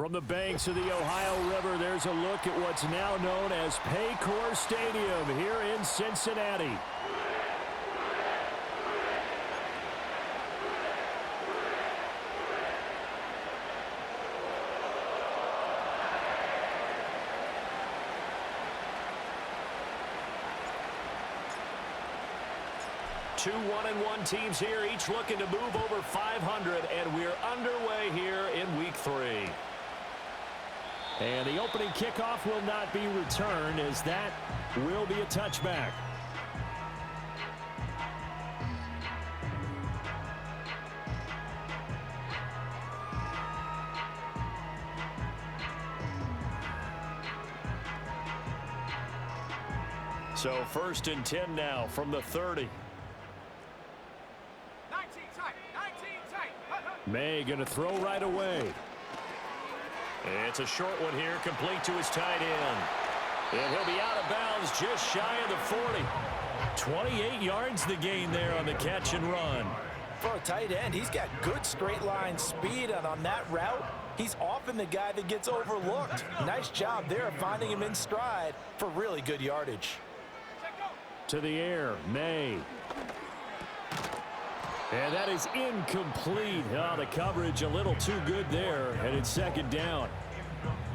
From the banks of the Ohio River, there's a look at what's now known as Paycor Stadium here in Cincinnati. Two 1-1 teams here, each looking to move over 500, and we're underway here in Week 3. And the opening kickoff will not be returned, as that will be a touchback. So 1st and 10 now from the 30. May going to throw right away. It's a short one here, complete to his tight end. And he'll be out of bounds just shy of the 40. 28 yards the gain there on the catch and run. For a tight end, he's got good straight line speed, and on that route, he's often the guy that gets overlooked. Nice job there finding him in stride for really good yardage. To the air, May. And that is incomplete. Oh, the coverage a little too good there, and it's 2nd down.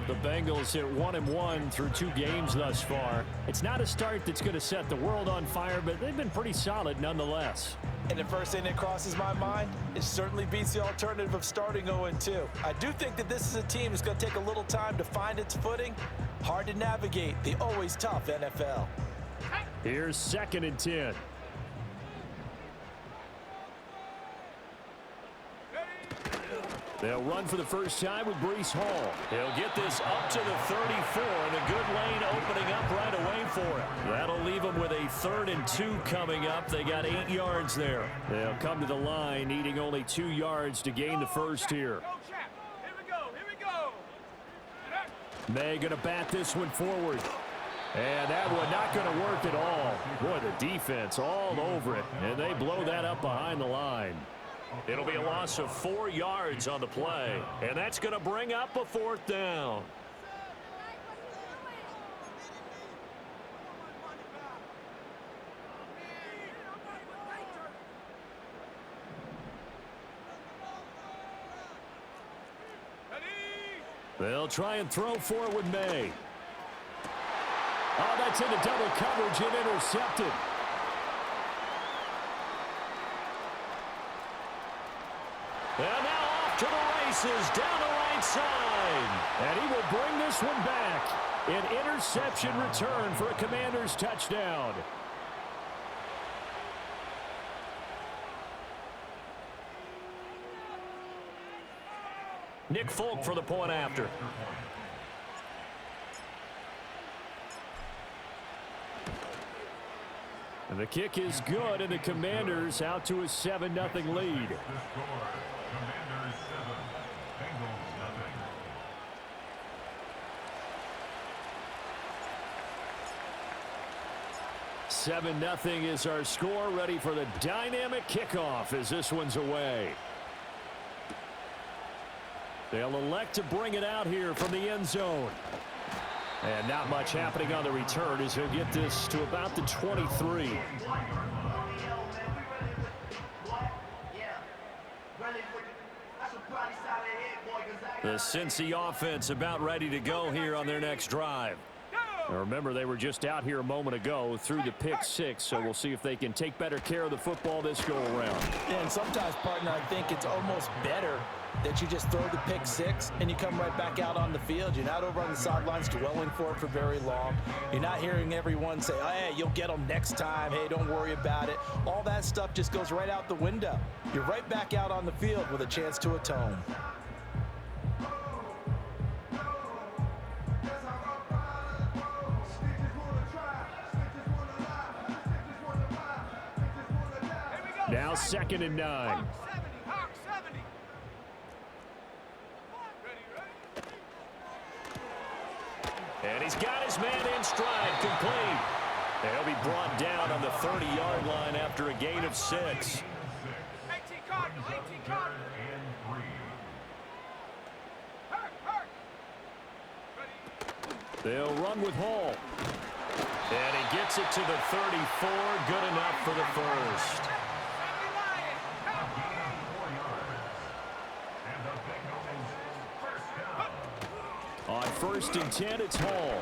The Bengals hit 1-1 through 2 games thus far. It's not a start that's going to set the world on fire, but they've been pretty solid nonetheless. And the first thing that crosses my mind, it certainly beats the alternative of starting 0-2. I do think that this is a team that's going to take a little time to find its footing. Hard to navigate the always tough NFL. Here's 2nd and 10. They'll run for the first time with Breece Hall. He'll get this up to the 34, and a good lane opening up right away for him. That'll leave them with a 3rd and 2 coming up. They got 8 yards there. They'll come to the line, needing only 2 yards to gain the first here. May going to bat this one forward. And that one not going to work at all. Boy, the defense all over it, and they blow that up behind the line. It'll be a loss of 4 yards on the play, and that's going to bring up a 4th down. They'll try and throw for it with May. Oh, that's into double coverage and intercepted. And now off to the races down the right side. And he will bring this one back. An interception return for a Commanders touchdown. Nick Folk for the point after. And the kick is good, and the Commanders out to a 7-0 lead. 7-0 is our score, ready for the dynamic kickoff as this one's away. They'll elect to bring it out here from the end zone. And not much happening on the return as he'll get this to about the 23. The Cincy offense about ready to go here on their next drive. Now remember, they were just out here a moment ago through the pick 6, so we'll see if they can take better care of the football this go around. And sometimes, partner, I think it's almost better that you just throw the pick 6 and you come right back out on the field. You're not over on the sidelines dwelling for it for very long. You're not hearing everyone say, oh, hey, you'll get them next time. Hey, don't worry about it. All that stuff just goes right out the window. You're right back out on the field with a chance to atone. Now 2nd and 9. And he's got his man in stride, complete. They'll be brought down on the 30-yard line after a gain of 6. 18 Cardinals, 18 Cardinals. They'll run with Hall. And he gets it to the 34. Good enough for the first. On 1st and 10, it's Hall.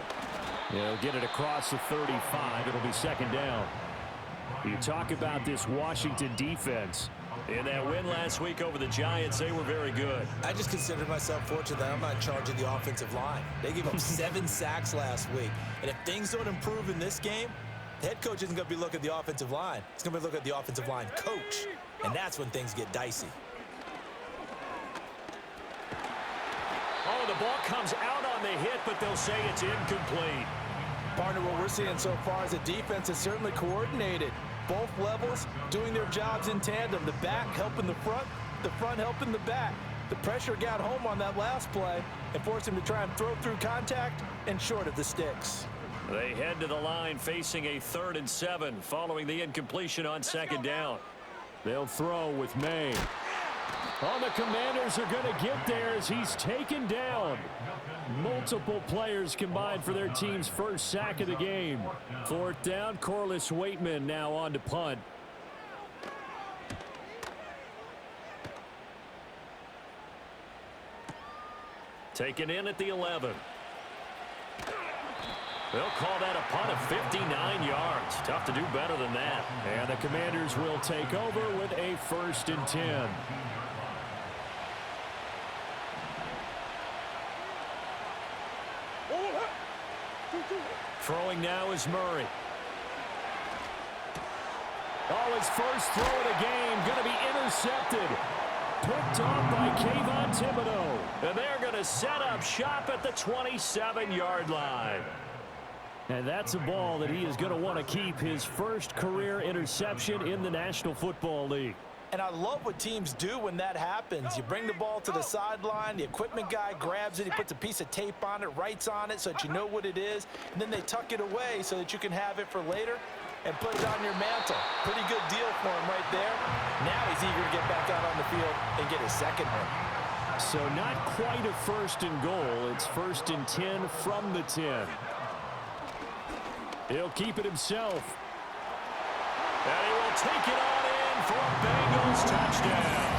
He'll get it across the 35. It'll be 2nd down. You talk about this Washington defense. In that win last week over the Giants, they were very good. I just consider myself fortunate that I'm not in charge of the offensive line. They gave up 7 sacks last week. And if things don't improve in this game, the head coach isn't going to be looking at the offensive line. He's going to be looking at the offensive line coach. And that's when things get dicey. Oh, the ball comes out on the hit, but they'll say it's incomplete. Partner, what we're seeing so far is a defense is certainly coordinated. Both levels doing their jobs in tandem. The back helping the front helping the back. The pressure got home on that last play and forced him to try and throw through contact and short of the sticks. They head to the line facing a 3rd and 7 following the incompletion on 2nd down. They'll throw with May. Oh, the Commanders are going to get there as he's taken down. Multiple players combined for their team's first sack of the game. 4th down, Corliss Waitman now on to punt. Taken in at the 11. They'll call that a punt of 59 yards. Tough to do better than that. And the Commanders will take over with a 1st and 10. Throwing now is Murray. Oh, his first throw of the game going to be intercepted. Picked off by Kayvon Thibodeau. And they're going to set up shop at the 27-yard line. And that's a ball that he is going to want to keep, his first career interception in the National Football League. And I love what teams do when that happens. You bring the ball to the sideline, the equipment guy grabs it, he puts a piece of tape on it, writes on it so that you know what it is, and then they tuck it away so that you can have it for later and put it on your mantle. Pretty good deal for him right there. Now he's eager to get back out on the field and get his second one. So not quite a 1st and goal. It's 1st and 10 from the 10. He'll keep it himself. And he will take it on in for a Bengals touchdown.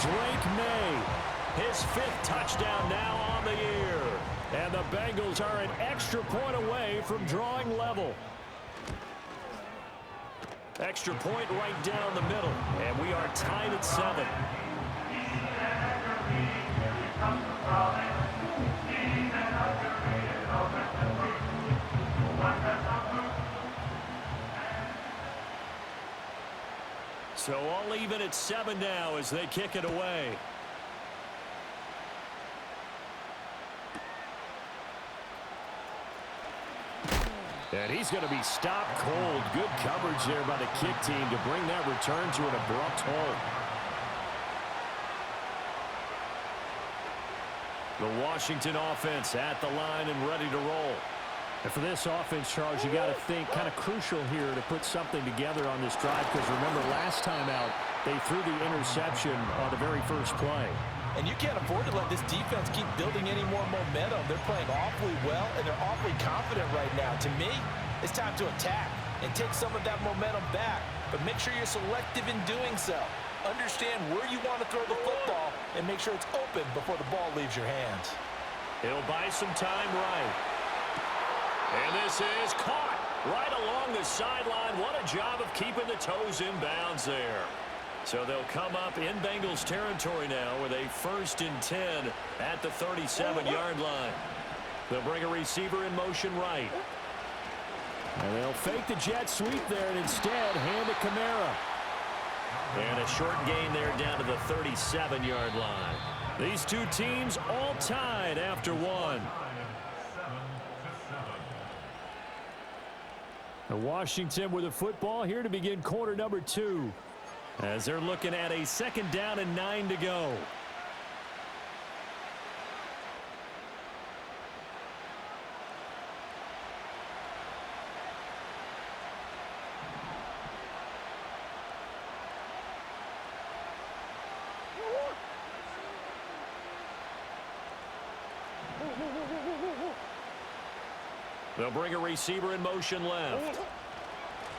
Drake May, his 5th touchdown now on the year. And the Bengals are an extra point away from drawing level. Extra point right down the middle. And we are tied at 7. So all even at 7 now as they kick it away. And he's going to be stopped cold. Good coverage there by the kick team to bring that return to an abrupt halt. The Washington offense at the line and ready to roll. And for this offense, Charles, you got to think kind of crucial here to put something together on this drive, because remember last time out they threw the interception on the very first play. And you can't afford to let this defense keep building any more momentum. They're playing awfully well, and they're awfully confident right now. To me, it's time to attack and take some of that momentum back. But make sure you're selective in doing so. Understand where you want to throw the football and make sure it's open before the ball leaves your hands. He'll buy some time right. And this is caught right along the sideline. What a job of keeping the toes in bounds there. So they'll come up in Bengals territory now with a 1st and 10 at the 37-yard line. They'll bring a receiver in motion right. And they'll fake the jet sweep there and instead hand it Kamara. And a short gain there down to the 37-yard line. These two teams all tied after one. And Washington with the football here to begin quarter number 2. As they're looking at a 2nd down and 9 to go. They'll bring a receiver in motion left.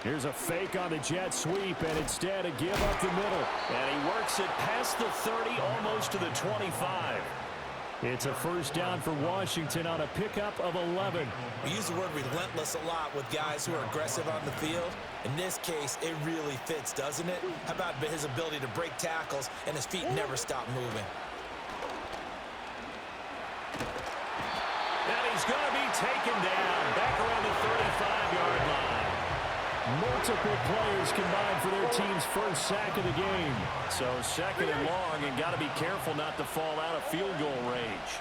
Here's a fake on the jet sweep, and instead a give up the middle. And he works it past the 30, almost to the 25. It's a first down for Washington on a pickup of 11. We use the word relentless a lot with guys who are aggressive on the field. In this case, it really fits, doesn't it? How about his ability to break tackles and his feet never stop moving? And he's going to be taken down back around the 35-yard line. Multiple players combined for their team's first sack of the game. So second and long, and got to be careful not to fall out of field goal range.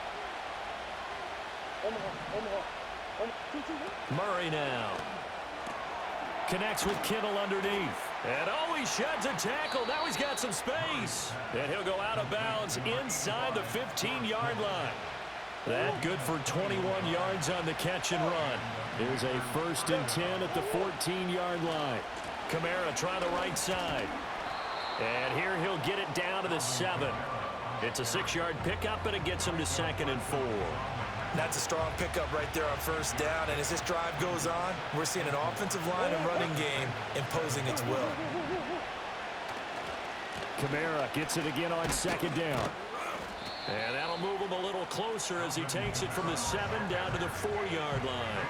Murray now. Connects with Kittle underneath. And he sheds a tackle. Now he's got some space. And he'll go out of bounds inside the 15-yard line. That good for 21 yards on the catch and run. Here's a 1st and 10 at the 14-yard line. Kamara trying the right side. And here he'll get it down to the 7. It's a 6-yard pickup, and it gets him to 2nd and 4. That's a strong pickup right there on first down. And as this drive goes on, we're seeing an offensive line and running game imposing its will. Kamara gets it again on 2nd down. And that'll move him a little closer as he takes it from the 7 down to the 4-yard line.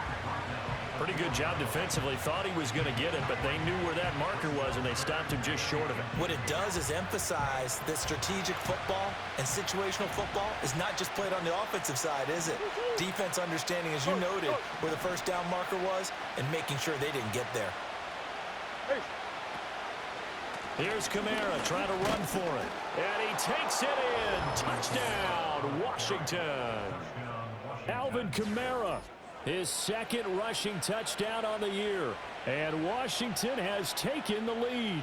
Pretty good job defensively. Thought he was going to get it, but they knew where that marker was, and they stopped him just short of it. What it does is emphasize that strategic football and situational football is not just played on the offensive side, is it? Defense understanding, as you noted, where the first down marker was and making sure they didn't get there. Here's Kamara trying to run for it. And he takes it in. Touchdown, Washington. Alvin Kamara, his 2nd rushing touchdown on the year. And Washington has taken the lead.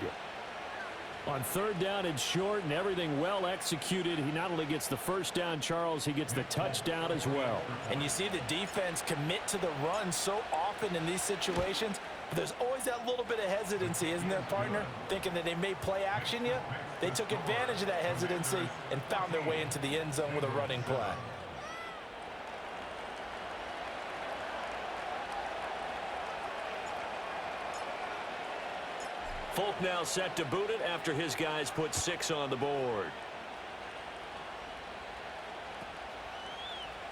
On 3rd down and short and everything well executed, he not only gets the first down, Charles, he gets the touchdown as well. And you see the defense commit to the run so often in these situations. There's always that little bit of hesitancy, isn't there, partner? Thinking that they may play action you. They took advantage of that hesitancy and found their way into the end zone with a running play. Folk now set to boot it after his guys put 6 on the board.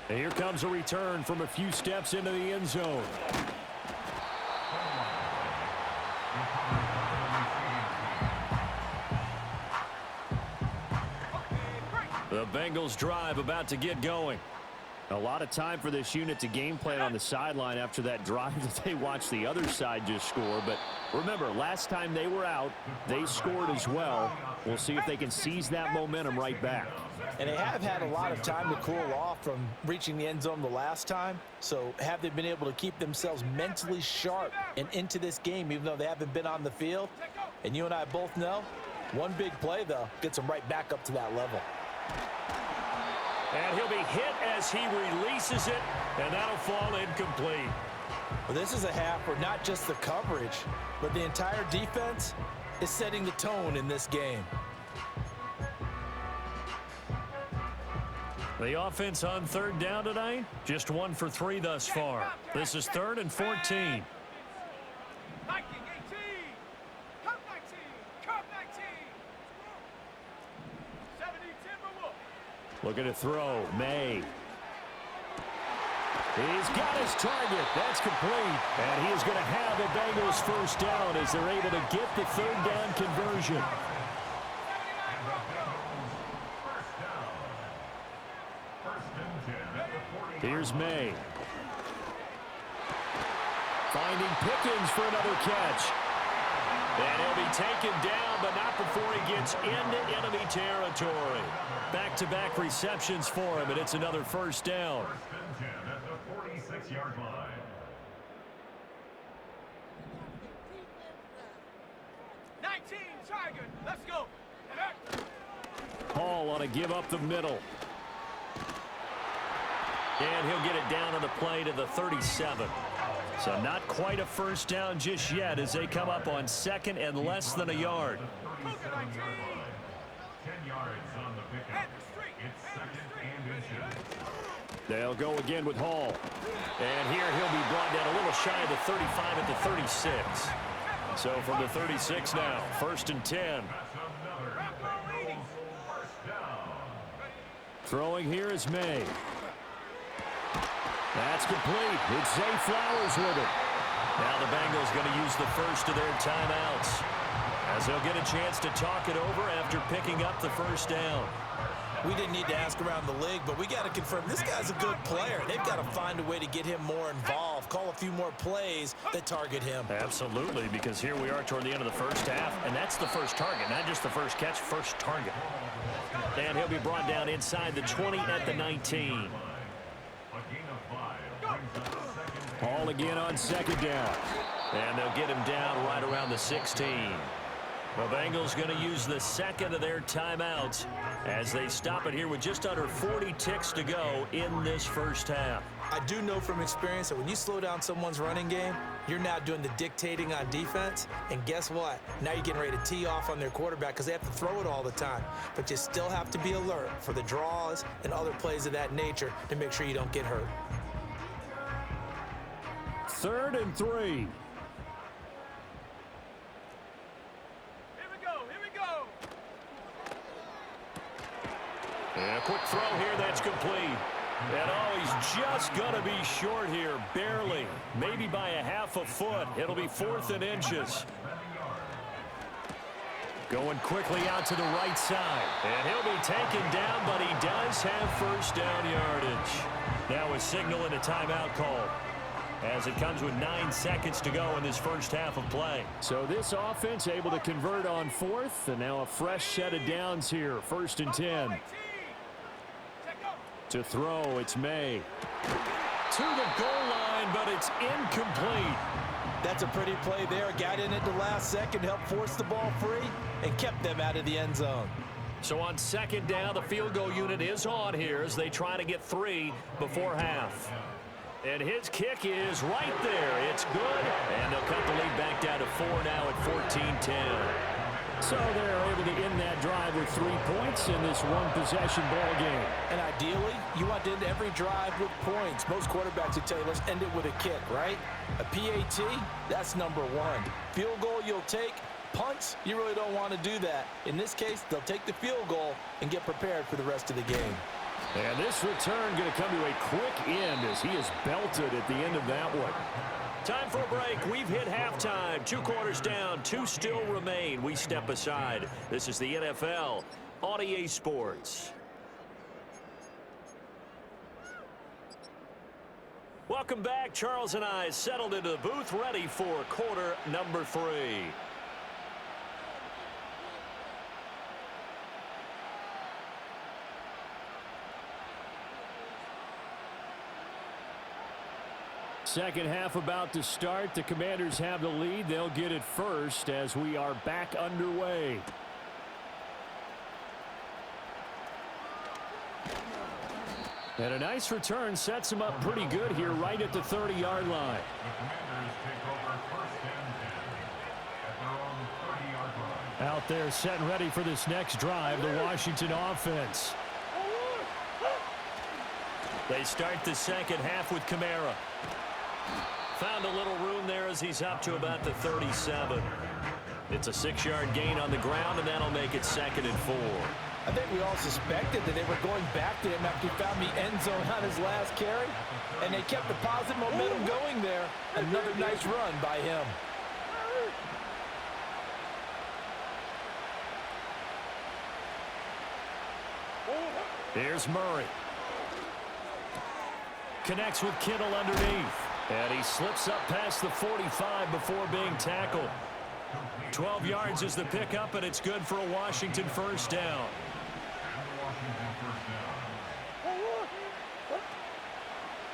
And here comes a return from a few steps into the end zone. The Bengals drive about to get going. A lot of time for this unit to game plan on the sideline after that drive that they watched the other side just score. But remember, last time they were out, they scored as well. We'll see if they can seize that momentum right back. And they have had a lot of time to cool off from reaching the end zone the last time. So have they been able to keep themselves mentally sharp and into this game, even though they haven't been on the field? And you and I both know, one big play, though, gets them right back up to that level. And he'll be hit as he releases it, and that'll fall incomplete. Well, this is a half where not just the coverage, but the entire defense is setting the tone in this game. The offense on 3rd down tonight, just 1 for 3 thus far. This is 3rd and 14. Looking to throw, May. He's got his target. That's complete. And he is going to have the Bengals first down as they're able to get the 3rd down conversion. Here's May. Finding Pickens for another catch. And he'll be taken down, but not before he gets into enemy territory. Back-to-back receptions for him, and it's another first down. First and 10 at the 46-yard line. Let's go. Hall ought to give up the middle. And he'll get it down on the play to the 37. So not quite a first down just yet as they come up on 2nd and less than a yard. 10 yards on the pickup. It's 2nd and inches. They'll go again with Hall. And here he'll be brought down a little shy of the 35 at the 36. So from the 36 now, 1st and 10. Throwing here is May. That's complete. It's Zay Flowers with it. Now the Bengals going to use the first of their timeouts, as they'll get a chance to talk it over after picking up the first down. We didn't need to ask around the league, but we got to confirm this guy's a good player. They've got to find a way to get him more involved, call a few more plays that target him. Absolutely, because here we are toward the end of the first half, and that's the first target, not just the first catch, first target. And he'll be brought down inside the 20 at the 19. Ball again on 2nd down. And they'll get him down right around the 16. The Bengals going to use the second of their timeouts as they stop it here with just under 40 ticks to go in this first half. I do know from experience that when you slow down someone's running game, you're now doing the dictating on defense. And guess what? Now you're getting ready to tee off on their quarterback because they have to throw it all the time. But you still have to be alert for the draws and other plays of that nature to make sure you don't get hurt. 3rd and 3. And a quick throw here that's complete. And oh, he's just going to be short here, barely. Maybe by a half a foot. It'll be 4th and inches. Going quickly out to the right side. And he'll be taken down, but he does have first down yardage. Now a signal and a timeout call, as it comes with 9 seconds to go in this first half of play. So this offense able to convert on 4th, and now a fresh set of downs here. 1st and 10. To throw, it's May. To the goal line, but it's incomplete. That's a pretty play there. Got in at the last second, helped force the ball free, and kept them out of the end zone. So on 2nd down, the field goal unit is on here as they try to get 3 before half. And his kick is right there. It's good. And they'll cut the lead back down to 4 now at 14-10. So they're able to end that drive with 3 points in this one-possession ball game. And ideally, you want to end every drive with points. Most quarterbacks would tell you, let's end it with a kick, right? A PAT, that's number 1. Field goal you'll take. Punts, you really don't want to do that. In this case, they'll take the field goal and get prepared for the rest of the game. And this return going to come to a quick end as he is belted at the end of that one. Time for a break. We've hit halftime. 2 quarters down. 2 still remain. We step aside. This is the NFL on EA Sports. Welcome back. Charles and I settled into the booth, ready for quarter number 3. Second half about to start. The Commanders have the lead. They'll get it first as we are back underway. And a nice return sets him up pretty good here right at the 30-yard line. Out there set and ready for this next drive, the Washington offense. They start the second half with Kamara. Found a little room there as he's up to about the 37. It's a 6-yard gain on the ground, and that'll make it 2nd and 4. I think we all suspected that they were going back to him after he found the end zone on his last carry, and they kept the positive momentum going there. Another nice run by him. Here's Murray. Connects with Kittle underneath. And he slips up past the 45 before being tackled. 12 yards is the pickup, and it's good for a Washington first down.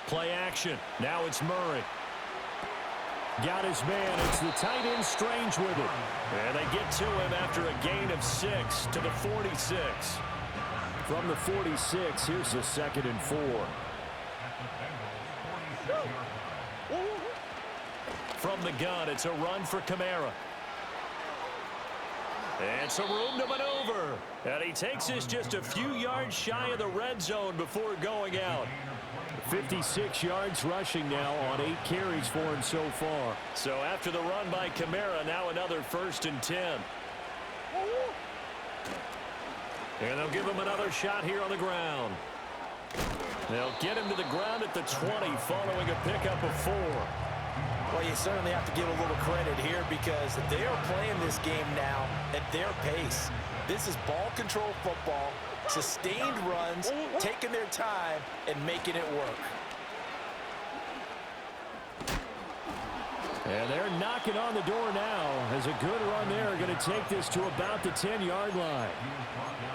Play action. Now it's Murray. Got his man. It's the tight end Strange with it. And they get to him after a gain of 6 to the 46. From the 46, here's the 2nd and 4. From the gun, it's a run for Kamara. And some room to maneuver. And he takes this just a few yards shy of the red zone before going out. 56 yards rushing now on 8 carries for him so far. So after the run by Kamara, now another 1st and 10. And they'll give him another shot here on the ground. They'll get him to the ground at the 20 following a pickup of 4. Well, you certainly have to give a little credit here because they are playing this game now at their pace. This is ball control football, sustained runs, taking their time, and making it work. And they're knocking on the door now as a good run there going to take this to about the 10-yard line.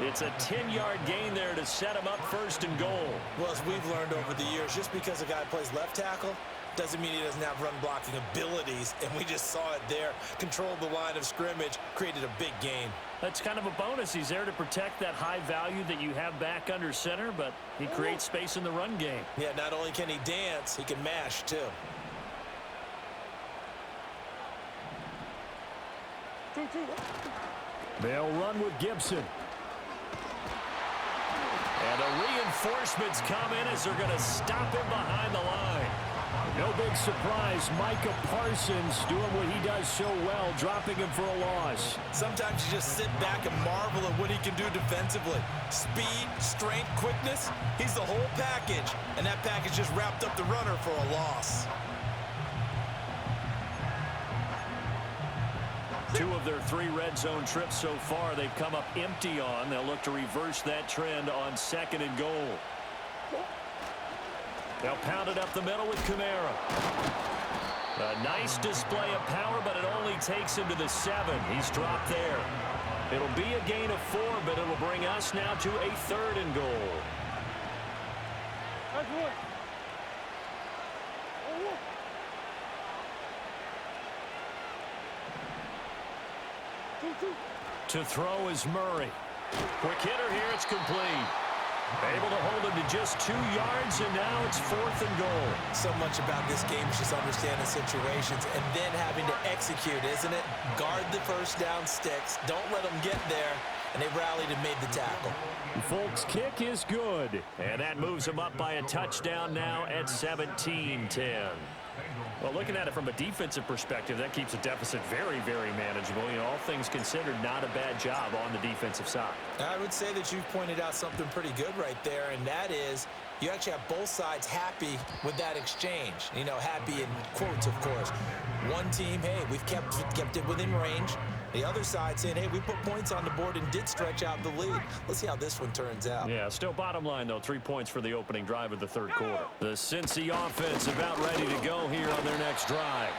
It's a 10-yard gain there to set him up 1st and goal. Well, as we've learned over the years, just because a guy plays left tackle doesn't mean he doesn't have run blocking abilities, and we just saw it there. Controlled the line of scrimmage, created a big gain. That's kind of a bonus. He's there to protect that high value that you have back under center, but he creates space in the run game. Yeah, not only can he dance, he can mash too. They'll run with Gibson. And the reinforcements come in as they're going to stop him behind the line. No big surprise. Micah Parsons doing what he does so well, dropping him for a loss. Sometimes you just sit back and marvel at what he can do defensively. Speed, strength, quickness, he's the whole package. And that package just wrapped up the runner for a loss. 2 of their 3 red zone trips so far they've come up empty on. They'll look to reverse that trend on 2nd and goal. They'll pound it up the middle with Kamara. A nice display of power, but it only takes him to the 7. He's dropped there. It'll be a gain of 4, but it'll bring us now to a 3rd and goal. To throw is Murray. Quick hitter here, it's complete. Able to hold him to just 2 yards, and now it's 4th and goal. So much about this game is just understanding situations and then having to execute, isn't it? Guard the first down sticks. Don't let them get there. And they rallied and made the tackle. Folks, kick is good. And that moves them up by a touchdown now at 17-10. Well, looking at it from a defensive perspective, that keeps the deficit very, very manageable. You know, all things considered, not a bad job on the defensive side. I would say that you've pointed out something pretty good right there, and that is you actually have both sides happy with that exchange. You know, happy in quotes, of course. One team, hey, we've kept it within range. The other side saying, hey, we put points on the board and did stretch out the lead. Let's see how this one turns out. Yeah, still bottom line, though, 3 points for the opening drive of the 3rd quarter. The Cincy offense about ready to go here on their next drive.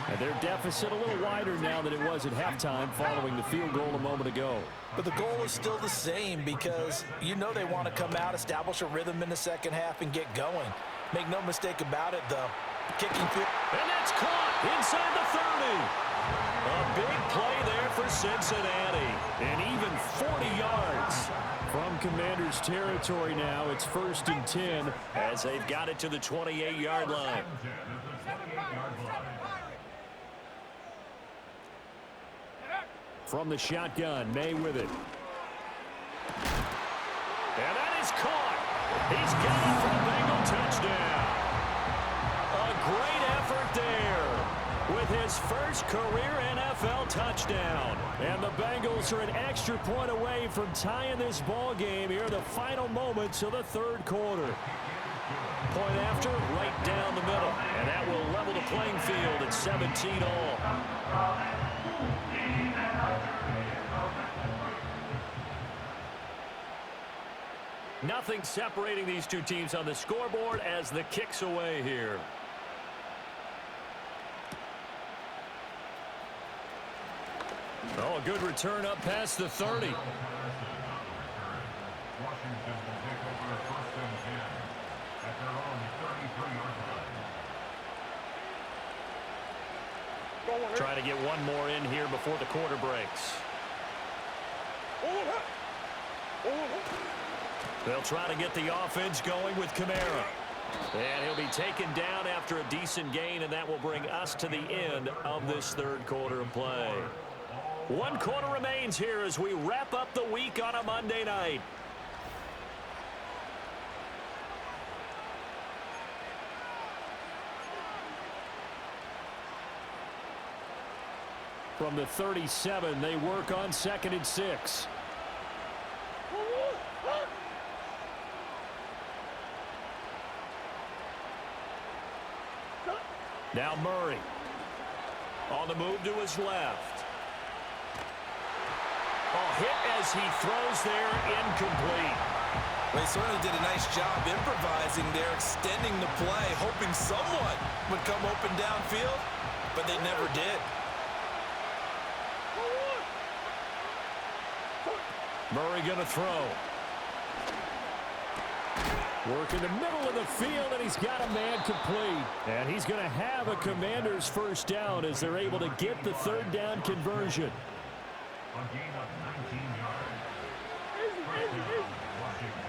And their deficit a little wider now than it was at halftime following the field goal a moment ago. But the goal is still the same because you know they want to come out, establish a rhythm in the second half, and get going. Make no mistake about it, though. Kicking field. And that's caught inside the 30. A big play there for Cincinnati. And even 40 yards from Commanders territory now. It's 1st and 10 as they've got it to the 28-yard line. From the shotgun, May with it. And that is caught. He's got it for a Bengal touchdown. A great effort there with his first career NFL touchdown. And the Bengals are an extra point away from tying this ball game here in the final moments of the 3rd quarter. Point after, right down the middle. And that will level the playing field at 17 all. Nothing separating these 2 teams on the scoreboard as the kick's away here. Oh, a good return up past the 30. Washington will take over 1st and 10 at their own 33-yard line. Trying to get one more in here before the quarter breaks. They'll try to get the offense going with Kamara. And he'll be taken down after a decent gain, and that will bring us to the end of this 3rd quarter of play. 1 quarter remains here as we wrap up the week on a Monday night. From the 37, they work on 2nd and 6. Now Murray. On the move to his left. Hit as he throws there, incomplete. Well, he certainly did a nice job improvising there, extending the play, hoping someone would come open downfield, but they never did. Murray going to throw. Work in the middle of the field, and he's got a man complete. And he's going to have a Commanders first down as they're able to get the 3rd down conversion. A gain of 19 yards. First down, Washington.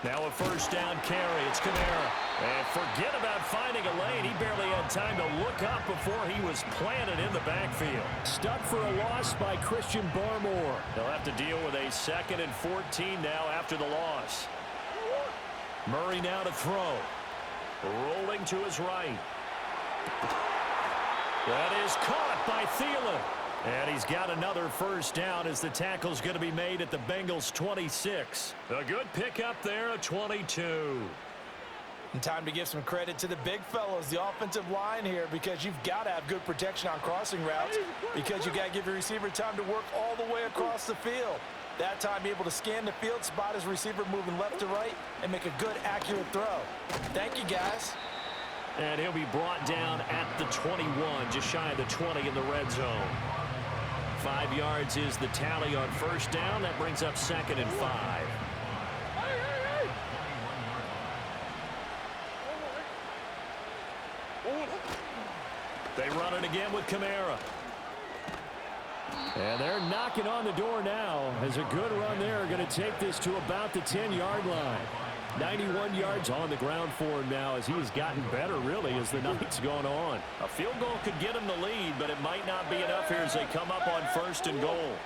Now a first down carry. It's Kamara. And forget about finding a lane. He barely had time to look up before he was planted in the backfield. Stuck for a loss by Christian Barmore. They'll have to deal with a 2nd and 14 now after the loss. Murray now to throw. Rolling to his right. That is caught by Thielen. And he's got another first down as the tackle's going to be made at the Bengals' 26. A good pickup there, a 22. And time to give some credit to the big fellows, the offensive line here, because you've got to have good protection on crossing routes, because you've got to give your receiver time to work all the way across the field. That time, be able to scan the field, spot his receiver moving left to right, and make a good, accurate throw. Thank you, guys. And he'll be brought down at the 21, just shy of the 20 in the red zone. 5 yards is the tally on first down. That brings up 2nd and 5. They run it again with Kamara. And they're knocking on the door now as a good run there. Going to take this to about the 10-yard line. 91 yards on the ground for him now as he's gotten better, really, as the night's gone on. A field goal could get him the lead, but it might not be enough here as they come up on 1st and goal.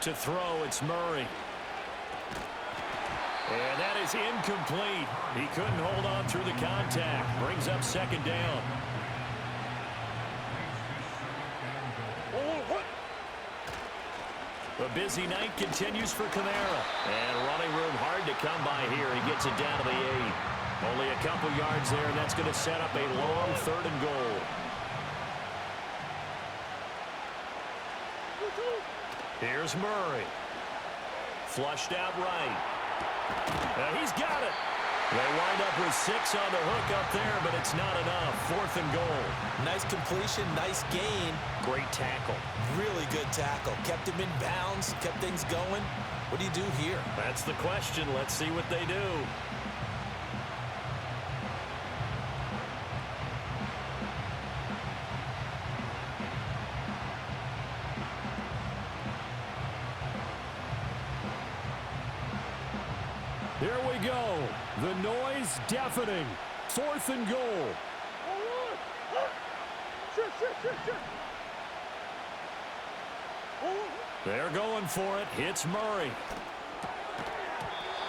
To throw, it's Murray. And that is incomplete. He couldn't hold on through the contact. Brings up 2nd down. A busy night continues for Kamara. And running room hard to come by here. He gets it down to the 8. Only a couple yards there, and that's going to set up a long 3rd and goal. Here's Murray. Flushed out right. He's got it. They wind up with 6 on the hook up there, but it's not enough. 4th and goal. Nice completion, nice gain. Great tackle. Really good tackle. Kept him in bounds, kept things going. What do you do here? That's the question. Let's see what they do. Here we go. The noise deafening. 4th and goal. They're going for it. Hits Murray.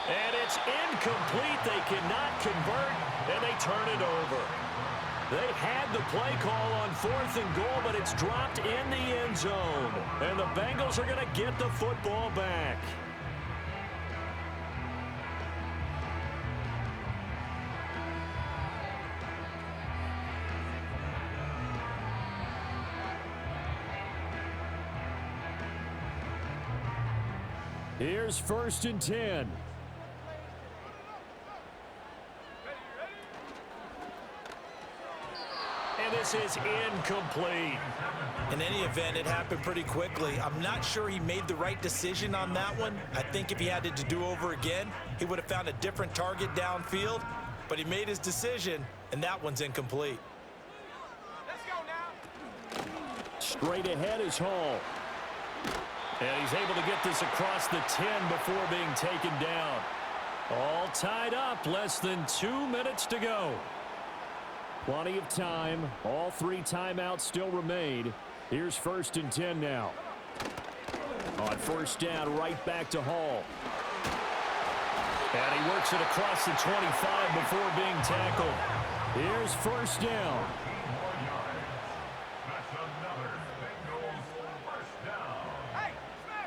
And it's incomplete. They cannot convert, and they turn it over. They had the play call on 4th and goal, but it's dropped in the end zone. And the Bengals are going to get the football back. Here's 1st and 10. And this is incomplete. In any event, it happened pretty quickly. I'm not sure he made the right decision on that one. I think if he had to do over again, he would have found a different target downfield. But he made his decision, and that one's incomplete. Let's go now. Straight ahead is Hall. And he's able to get this across the 10 before being taken down. All tied up, less than 2 minutes to go. Plenty of time. All 3 timeouts still remain. Here's 1st and 10 now. On 1st down, right back to Hall. And he works it across the 25 before being tackled. Here's first down. That's another Bengals first down.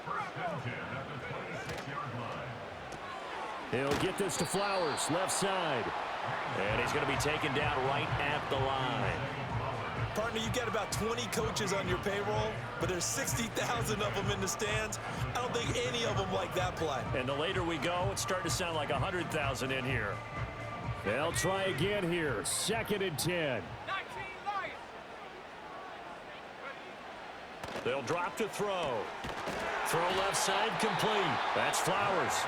First and 10 at the 26-yard line. He'll get this to Flowers, left side. And he's going to be taken down right at the line. Partner, you got about 20 coaches on your payroll, but there's 60,000 of them in the stands. I don't think any of them like that play. And the later we go, it's starting to sound like 100,000 in here. They'll try again here. Second and 10. 19 Lions. They'll drop to throw. Throw left side complete. That's Flowers.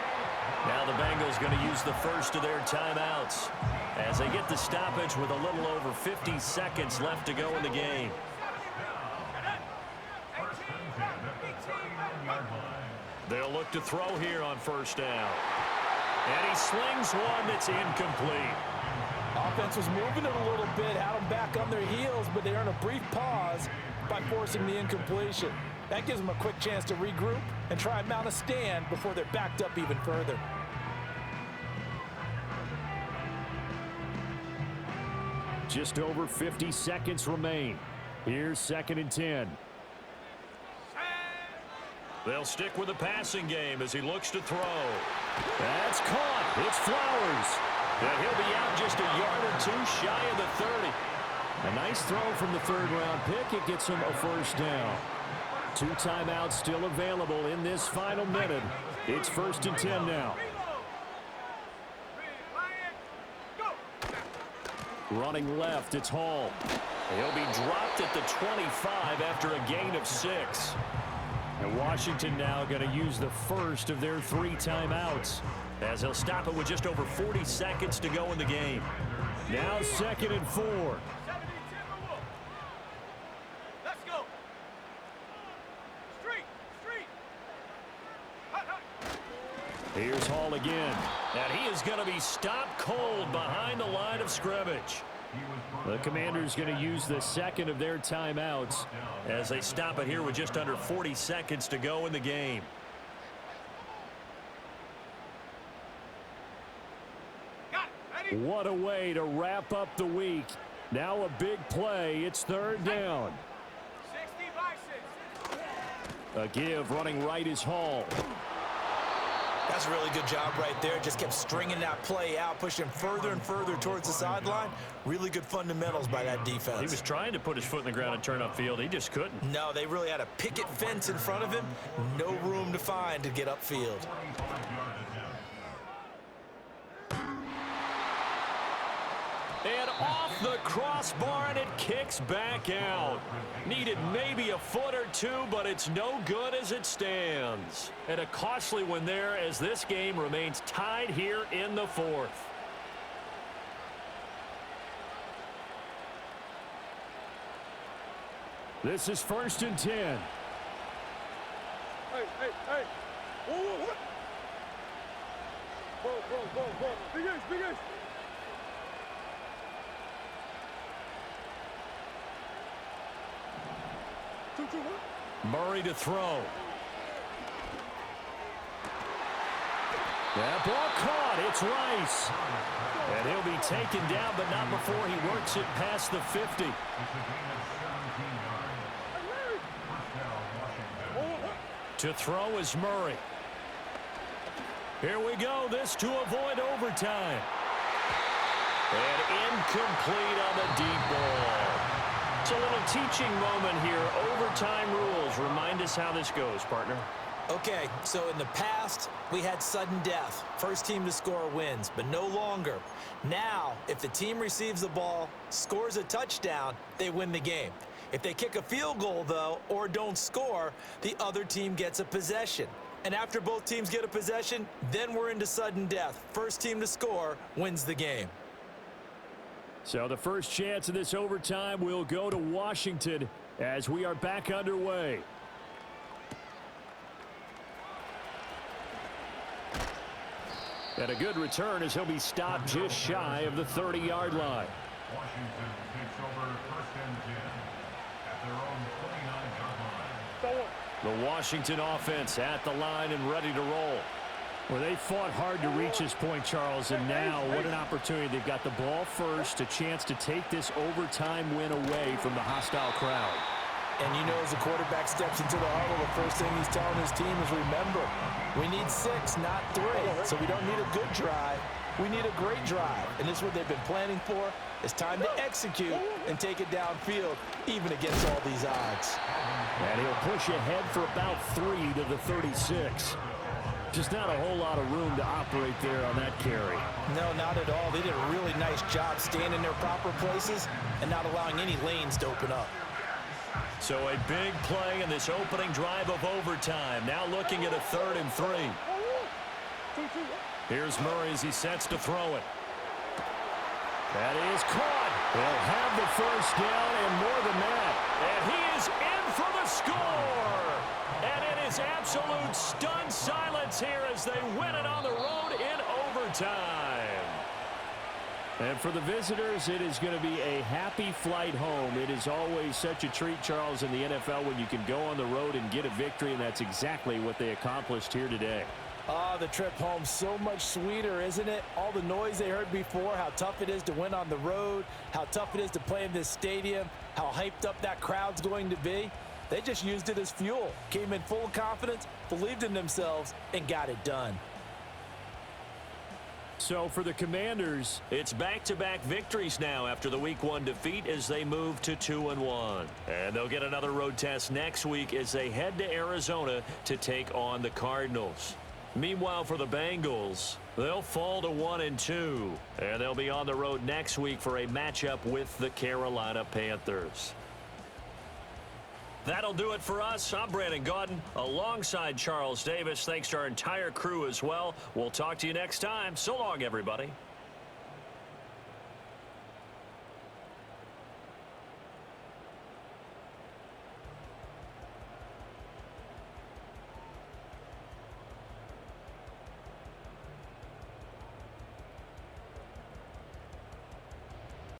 Now the Bengals going to use the first of their timeouts as they get the stoppage with a little over 50 seconds left to go in the game. They'll look to throw here on first down. And he slings one that's incomplete. Offense was moving it a little bit, had them back on their heels, but they earn a brief pause by forcing the incompletion. That gives them a quick chance to regroup and try and mount a stand before they're backed up even further. Just over 50 seconds remain. Here's second and 10. They'll stick with the passing game as he looks to throw. That's caught. It's Flowers. And he'll be out just a yard or two shy of the 30. A nice throw from the third-round pick. It gets him a first down. 2 timeouts still available in this final minute. It's first and 10 now. Running left, it's Hall. He'll be dropped at the 25 after a gain of 6. And Washington now going to use the first of their 3 timeouts as he'll stop it with just over 40 seconds to go in the game. Now second and 4. Let's go. Street. Here's Hall again. And he is going to be stopped cold behind the line of scrimmage. The Commanders going to use the second of their timeouts as they stop it here with just under 40 seconds to go in the game. What a way to wrap up the week. Now a big play. It's third down. 60 by 6. A give running right is Hall. That's a really good job right there. Just kept stringing that play out, pushing further and further towards the sideline. Really good fundamentals by that defense. He was trying to put his foot in the ground and turn upfield. He just couldn't. No, they really had a picket fence in front of him. No room to find to get upfield. And off the crossbar, and it kicks back out. Needed maybe a foot or two, but it's no good as it stands. And a costly one there as this game remains tied here in the 4th. This is first and 10. Hey. Whoa. Whoa. Big Ace. Murray to throw. That ball caught. It's Rice. And he'll be taken down, but not before he works it past the 50. To throw is Murray. Here we go. This to avoid overtime. And incomplete on the deep ball. It's a little teaching moment here. Overtime rules. Remind us how this goes, partner. Okay, so in the past, we had sudden death. First team to score wins, but no longer. Now, if the team receives the ball, scores a touchdown, they win the game. If they kick a field goal, though, or don't score, the other team gets a possession. And after both teams get a possession, then we're into sudden death. First team to score wins the game. So the first chance of this overtime will go to Washington as we are back underway. And a good return as he'll be stopped just shy of the 30-yard line. Washington takes over first and 10 at their own 29-yard line. The Washington offense at the line and ready to roll. Well, they fought hard to reach this point, Charles, and now what an opportunity. They've got the ball first, a chance to take this overtime win away from the hostile crowd. And you know, as the quarterback steps into the huddle, the first thing he's telling his team is, remember, we need 6, not 3. So we don't need a good drive. We need a great drive. And this is what they've been planning for. It's time to execute and take it downfield, even against all these odds. And he'll push ahead for about 3 to the 36. Just not a whole lot of room to operate there on that carry. No, not at all. They did a really nice job staying in their proper places and not allowing any lanes to open up. So a big play in this opening drive of overtime. Now looking at a 3rd and 3. Here's Murray as he sets to throw it. That is caught. They'll have the first down and more than that. And he is in for the score. And it is absolute stunned silence here as they win it on the road in overtime. And for the visitors, it is going to be a happy flight home. It is always such a treat, Charles, in the NFL when you can go on the road and get a victory, and that's exactly what they accomplished here today. Oh, the trip home so much sweeter, isn't it? All the noise they heard before, how tough it is to win on the road, how tough it is to play in this stadium, how hyped up that crowd's going to be. They just used it as fuel, came in full of confidence, believed in themselves, and got it done. So for the Commanders, it's back-to-back victories now after the Week 1 defeat as they move to 2-1. And they'll get another road test next week as they head to Arizona to take on the Cardinals. Meanwhile, for the Bengals, they'll fall to 1-2, and they'll be on the road next week for a matchup with the Carolina Panthers. That'll do it for us. I'm Brandon Gaudin alongside Charles Davis. Thanks to our entire crew as well. We'll talk to you next time. So long, everybody.